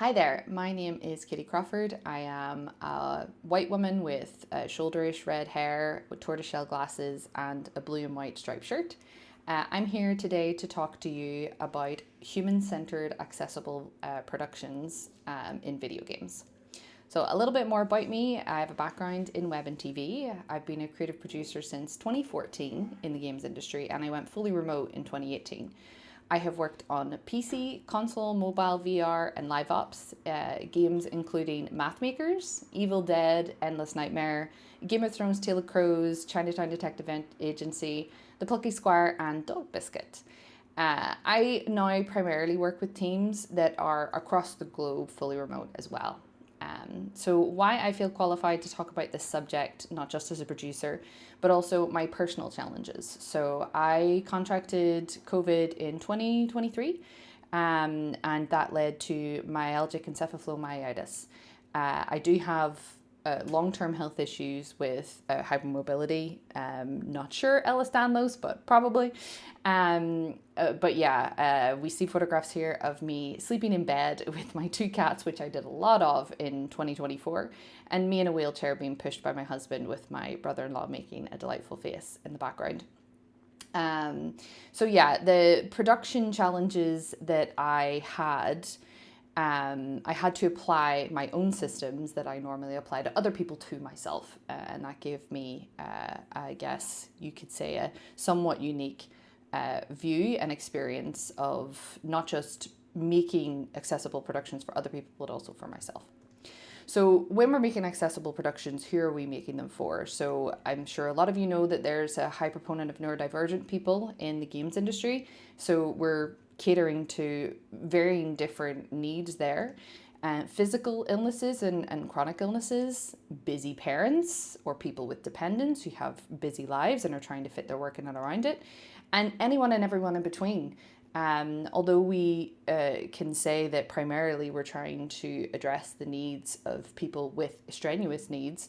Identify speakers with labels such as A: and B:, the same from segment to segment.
A: Hi there, my name is Kitty Crawford. I am a white woman with shoulderish red hair, with tortoiseshell glasses, and a blue and white striped shirt. I'm here today to talk to you about human-centered accessible productions in video games. So a little bit more about me. I have a background in web and TV. I've been a creative producer since 2014 in the games industry, and I went fully remote in 2018. I have worked on PC, console, mobile, VR, and live ops games including Math Makers, Evil Dead, Endless Nightmare, Game of Thrones, Tale of Crows, Chinatown Detective Agency, The Plucky Squire, and Dog Biscuit. I now primarily work with teams that are across the globe, fully remote as well. So why I feel qualified to talk about this subject, not just as a producer, but also my personal challenges. So I contracted COVID in 2023, and that led to myalgic encephalomyelitis. I do have long-term health issues with hypermobility. Not sure I'll stand those, but probably. But yeah, we see photographs here of me sleeping in bed with my two cats, which I did a lot of in 2024, and me in a wheelchair being pushed by my husband with my brother-in-law making a delightful face in the background. So yeah, the production challenges that I had to apply my own systems that I normally apply to other people to myself. And that gave me, I guess you could say, a somewhat unique view and experience of not just making accessible productions for other people, but also for myself. So when we're making accessible productions, who are we making them for? So I'm sure a lot of you know that there's a high proponent of neurodivergent people in the games industry. So we're catering to varying different needs there. Physical illnesses and chronic illnesses, busy parents or people with dependents who have busy lives and are trying to fit their work in and around it, and anyone and everyone in between. Although we can say that primarily we're trying to address the needs of people with strenuous needs,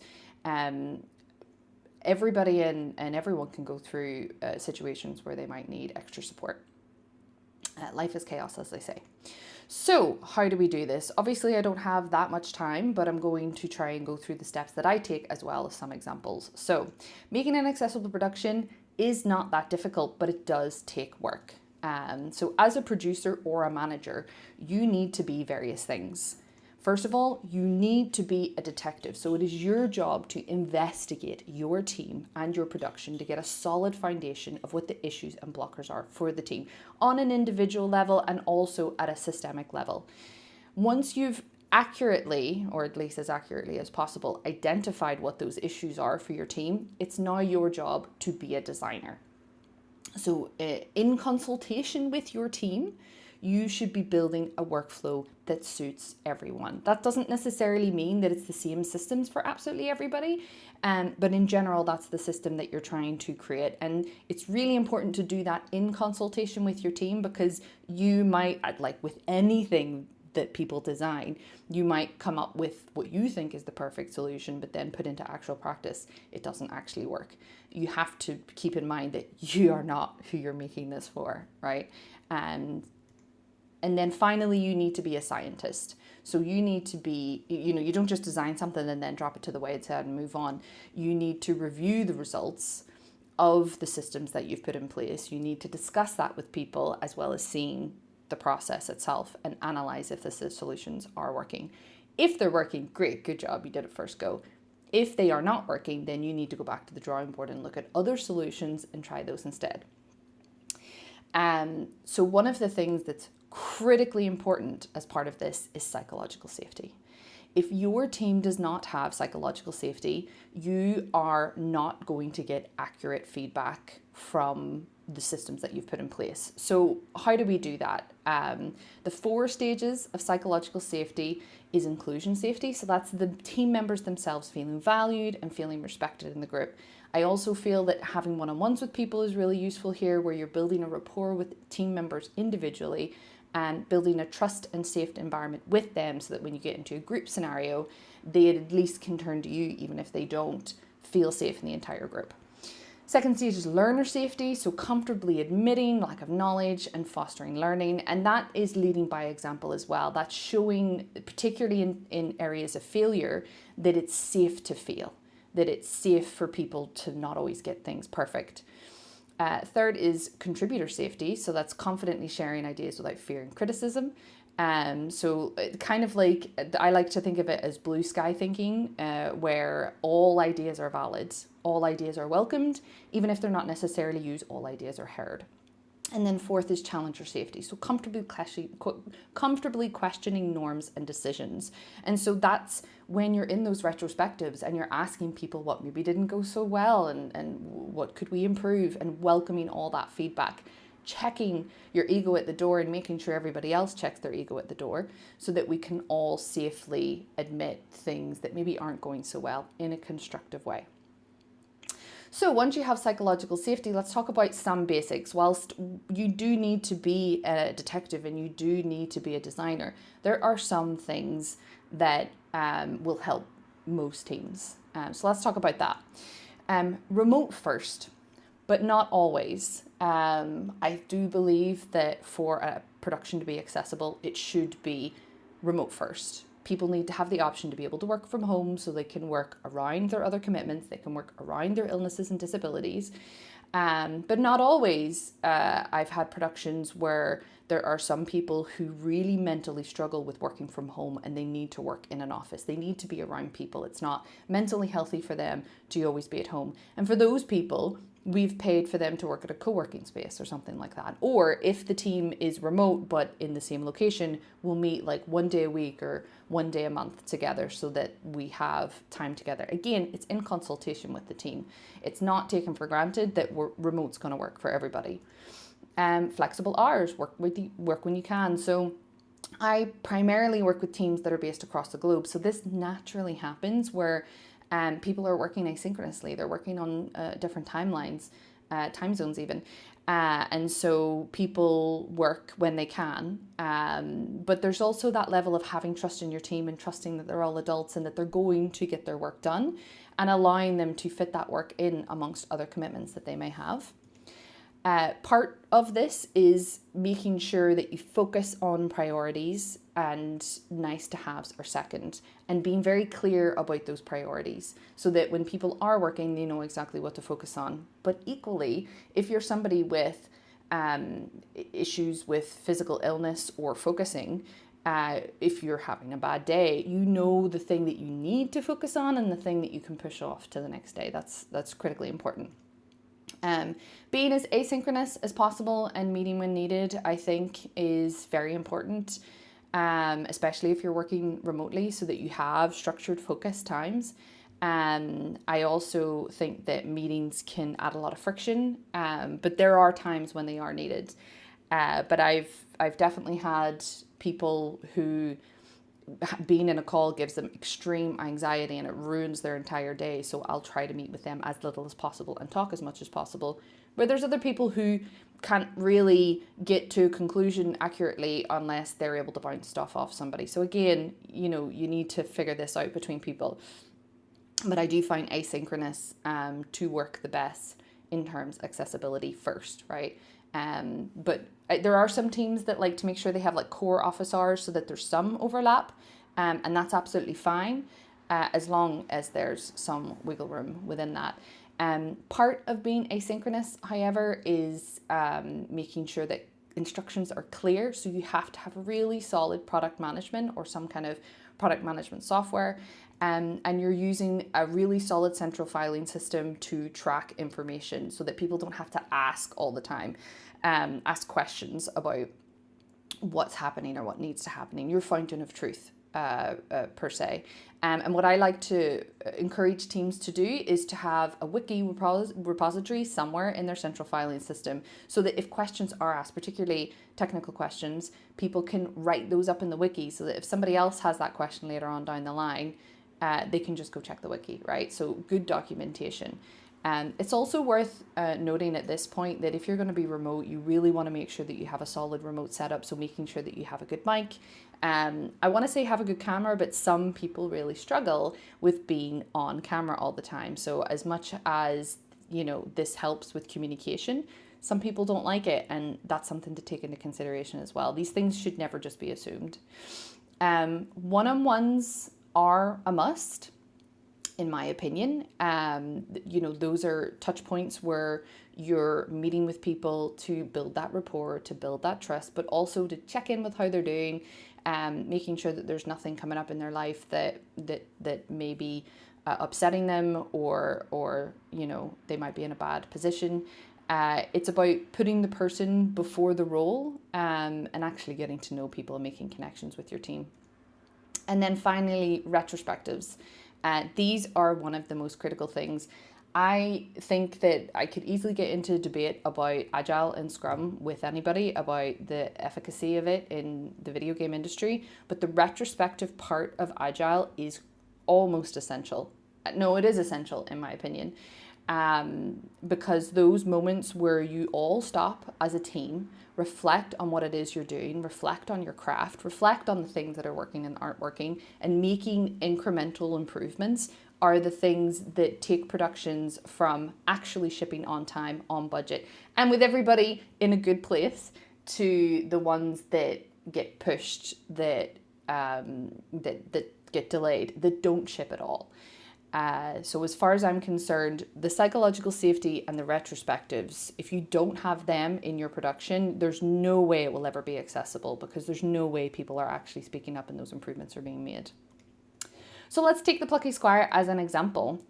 A: everybody and everyone can go through situations where they might need extra support. Life is chaos, as they say. So how do we do this? Obviously, I don't have that much time, but I'm going to try and go through the steps that I take as well as some examples. So making an accessible production is not that difficult, but it does take work. So as a producer or a manager, you need to be various things. First of all, you need to be a detective. So it is your job to investigate your team and your production to get a solid foundation of what the issues and blockers are for the team on an individual level and also at a systemic level. Once you've accurately, or at least as accurately as possible, identified what those issues are for your team, it's now your job to be a designer. So in consultation with your team, you should be building a workflow that suits everyone. That doesn't necessarily mean that it's the same systems for absolutely everybody, but in general, that's the system that you're trying to create. And it's really important to do that in consultation with your team, because you might, like with anything that people design, you might come up with what you think is the perfect solution, but then put into actual practice, it doesn't actually work. You have to keep in mind that you are not who you're making this for, right? And then finally, you need to be a scientist. So you need to be, you don't just design something and then drop it to the wayside and move on. You need to review the results of the systems that you've put in place. You need to discuss that with people, as well as seeing the process itself and analyze if the solutions are working. If they're working, great, good job, you did it first go. If they are not working, then you need to go back to the drawing board and look at other solutions and try those instead. So one of the things that's critically important as part of this is psychological safety. If your team does not have psychological safety, you are not going to get accurate feedback from the systems that you've put in place. So how do we do that? The 4 stages of psychological safety is inclusion safety. So that's the team members themselves feeling valued and feeling respected in the group. I also feel that having one-on-ones with people is really useful here, where you're building a rapport with team members individually and building a trust and safe environment with them, so that when you get into a group scenario, they at least can turn to you, even if they don't feel safe in the entire group. Second stage is learner safety, so comfortably admitting lack of knowledge and fostering learning. And that is leading by example as well. That's showing, particularly in areas of failure, that it's safe to fail, that it's safe for people to not always get things perfect. Third is contributor safety, so that's confidently sharing ideas without fear and criticism. So kind of like, I like to think of it as blue sky thinking, where all ideas are valid, all ideas are welcomed, even if they're not necessarily used, all ideas are heard. And then fourth is challenger safety, so comfortably questioning norms and decisions. And so that's when you're in those retrospectives and you're asking people what maybe didn't go so well and what could we improve, and welcoming all that feedback. Checking your ego at the door and making sure everybody else checks their ego at the door, so that we can all safely admit things that maybe aren't going so well in a constructive way. So once you have psychological safety, let's talk about some basics. Whilst you do need to be a detective and you do need to be a designer, there are some things that will help most teams. So let's talk about that. Remote first, but not always. I do believe that for a production to be accessible, it should be remote first. People need to have the option to be able to work from home, so they can work around their other commitments, they can work around their illnesses and disabilities. But not always. I've had productions where there are some people who really mentally struggle with working from home and they need to work in an office. They need to be around people. It's not mentally healthy for them to always be at home. And for those people, we've paid for them to work at a co-working space or something like that. Or if the team is remote but in the same location, we'll meet like one day a week or one day a month together so that we have time together. Again, it's in consultation with the team. It's not taken for granted that remote's going to work for everybody. Flexible hours, work when you can. So I primarily work with teams that are based across the globe. So this naturally happens where people are working asynchronously. They're working on different timelines, time zones even. And so people work when they can. But there's also that level of having trust in your team and trusting that they're all adults and that they're going to get their work done, and allowing them to fit that work in amongst other commitments that they may have. Part of this is making sure that you focus on priorities and nice to haves are second, and being very clear about those priorities so that when people are working, they know exactly what to focus on. But equally, if you're somebody with issues with physical illness or focusing, if you're having a bad day, you know the thing that you need to focus on and the thing that you can push off to the next day. That's critically important. Being as asynchronous as possible and meeting when needed, I think, is very important, especially if you're working remotely, so that you have structured focus times. I also think that meetings can add a lot of friction, but there are times when they are needed. But I've definitely had people who being in a call gives them extreme anxiety and it ruins their entire day. So I'll try to meet with them as little as possible and talk as much as possible. But there's other people who can't really get to a conclusion accurately unless they're able to bounce stuff off somebody. So again, you need to figure this out between people. But I do find asynchronous to work the best in terms of accessibility first, right? But there are some teams that like to make sure they have like core office hours so that there's some overlap, and that's absolutely fine, as long as there's some wiggle room within that. Part of being asynchronous, however, is making sure that instructions are clear. So you have to have really solid product management or some kind of product management software, and you're using a really solid central filing system to track information so that people don't have to ask all the time, ask questions about what's happening or what needs to happen, your fountain of truth, per se. And what I like to encourage teams to do is to have a wiki repository somewhere in their central filing system, so that if questions are asked, particularly technical questions, people can write those up in the wiki, so that if somebody else has that question later on down the line, they can just go check the wiki, right? So good documentation. It's also worth noting at this point that if you're going to be remote, you really want to make sure that you have a solid remote setup. So making sure that you have a good mic. I want to say have a good camera, but some people really struggle with being on camera all the time. So as much as this helps with communication. Some people don't like it, and that's something to take into consideration as well. These things should never just be assumed. One-on-ones are a must, in my opinion. Those are touch points where you're meeting with people to build that rapport, to build that trust, but also to check in with how they're doing, making sure that there's nothing coming up in their life that may be upsetting them, or they might be in a bad position. It's about putting the person before the role, and actually getting to know people and making connections with your team. And then finally, retrospectives. These are one of the most critical things. I think that I could easily get into a debate about Agile and Scrum with anybody about the efficacy of it in the video game industry, but the retrospective part of Agile is almost essential. No, it is essential in my opinion, because those moments where you all stop as a team, reflect on what it is you're doing, reflect on your craft, reflect on the things that are working and aren't working, and making incremental improvements are the things that take productions from actually shipping on time, on budget, and with everybody in a good place, to the ones that get pushed, that get delayed, that don't ship at all. So as far as I'm concerned, the psychological safety and the retrospectives, if you don't have them in your production, there's no way it will ever be accessible, because there's no way people are actually speaking up and those improvements are being made. So let's take the Plucky Squire as an example.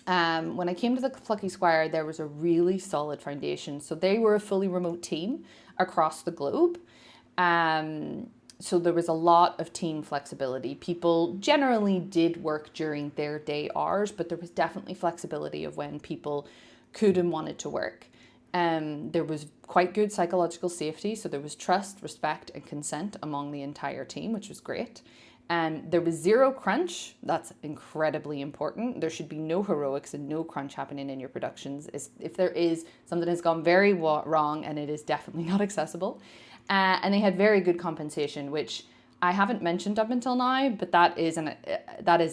A: When I came to the Plucky Squire, there was a really solid foundation. So they were a fully remote team across the globe. So there was a lot of team flexibility. People generally did work during their day hours, but there was definitely flexibility of when people could and wanted to work. There was quite good psychological safety. So there was trust, respect, and consent among the entire team, which was great. There was zero crunch. That's incredibly important. There should be no heroics and no crunch happening in your productions. If there is, something has gone very wrong, and it is definitely not accessible. And they had very good compensation, which I haven't mentioned up until now, but that is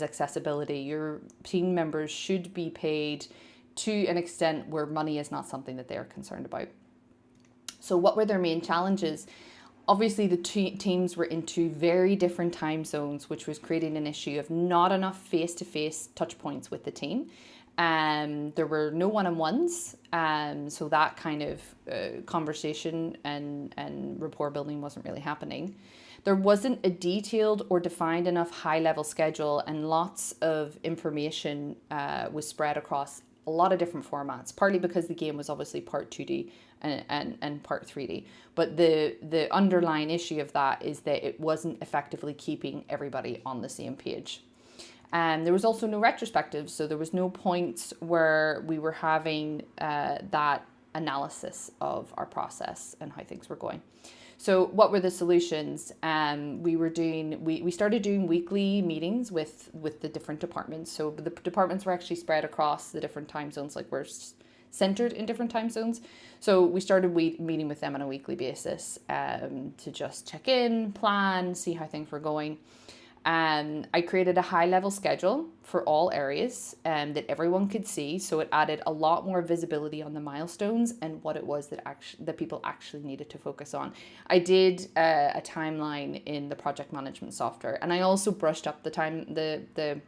A: accessibility. Your team members should be paid to an extent where money is not something that they're concerned about. So what were their main challenges? Obviously, the teams were in two very different time zones, which was creating an issue of not enough face-to-face touch points with the team. There were no one-on-ones, so that kind of conversation and rapport building wasn't really happening. There wasn't a detailed or defined enough high-level schedule, and lots of information was spread across a lot of different formats, partly because the game was obviously part 2D and part 3D. But the underlying issue of that is that it wasn't effectively keeping everybody on the same page. There was also no retrospectives, so there was no points where we were having that analysis of our process and how things were going. So what were the solutions? We started doing weekly meetings with the different departments. So the departments were actually spread across the different time zones, like we're centered in different time zones. So we started meeting with them on a weekly basis to just check in, plan, see how things were going. I created a high-level schedule for all areas that everyone could see, so it added a lot more visibility on the milestones and what it was that people actually needed to focus on. I did a timeline in the project management software, and I also brushed up the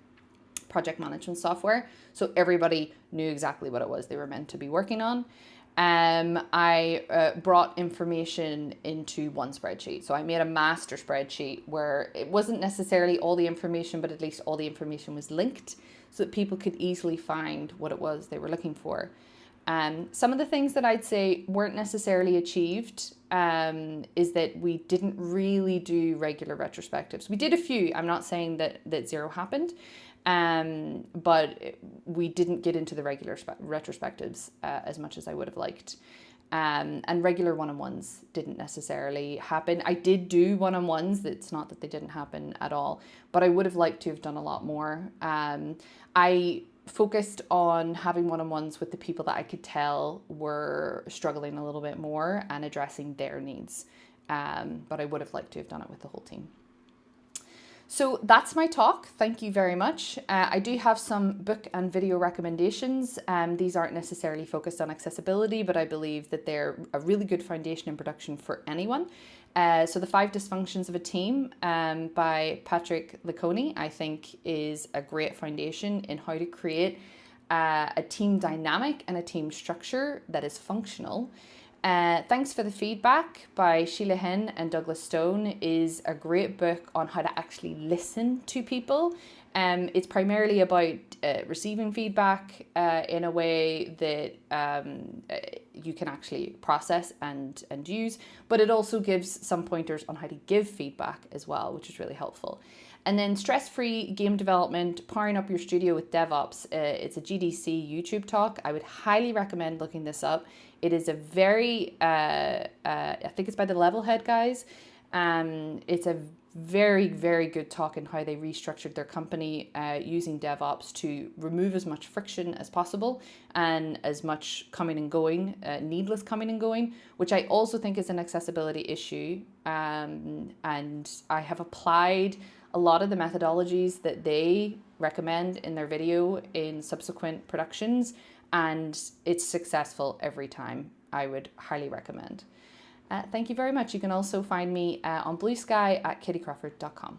A: project management software, so everybody knew exactly what it was they were meant to be working on. I brought information into one spreadsheet. So I made a master spreadsheet where it wasn't necessarily all the information, but at least all the information was linked so that people could easily find what it was they were looking for. Some of the things that I'd say weren't necessarily achieved is that we didn't really do regular retrospectives. We did a few. I'm not saying that zero happened. But we didn't get into the regular retrospectives as much as I would have liked. And regular one-on-ones didn't necessarily happen. I did do one-on-ones. It's not that they didn't happen at all, but I would have liked to have done a lot more. I focused on having one-on-ones with the people that I could tell were struggling a little bit more and addressing their needs. But I would have liked to have done it with the whole team. So that's my talk. Thank you very much. I do have some book and video recommendations. These aren't necessarily focused on accessibility, but I believe that they're a really good foundation in production for anyone. So The 5 Dysfunctions of a Team by Patrick Lencioni, I think, is a great foundation in how to create a team dynamic and a team structure that is functional. Thanks for the Feedback by Sheila Hinn and Douglas Stone is a great book on how to actually listen to people. It's primarily about receiving feedback in a way that you can actually process and use, but it also gives some pointers on how to give feedback as well, which is really helpful. And then Stress-Free Game Development, Powering Up Your Studio with DevOps. It's a GDC YouTube talk. I would highly recommend looking this up. It is a very, I think it's by the Levelhead guys. It's a very, very good talk on how they restructured their company using DevOps to remove as much friction as possible and as much coming and going, needless coming and going, which I also think is an accessibility issue. And I have applied a lot of the methodologies that they recommend in their video in subsequent productions, and it's successful every time. I would highly recommend. Thank you very much. You can also find me on Blue Sky at kittycrawford.com.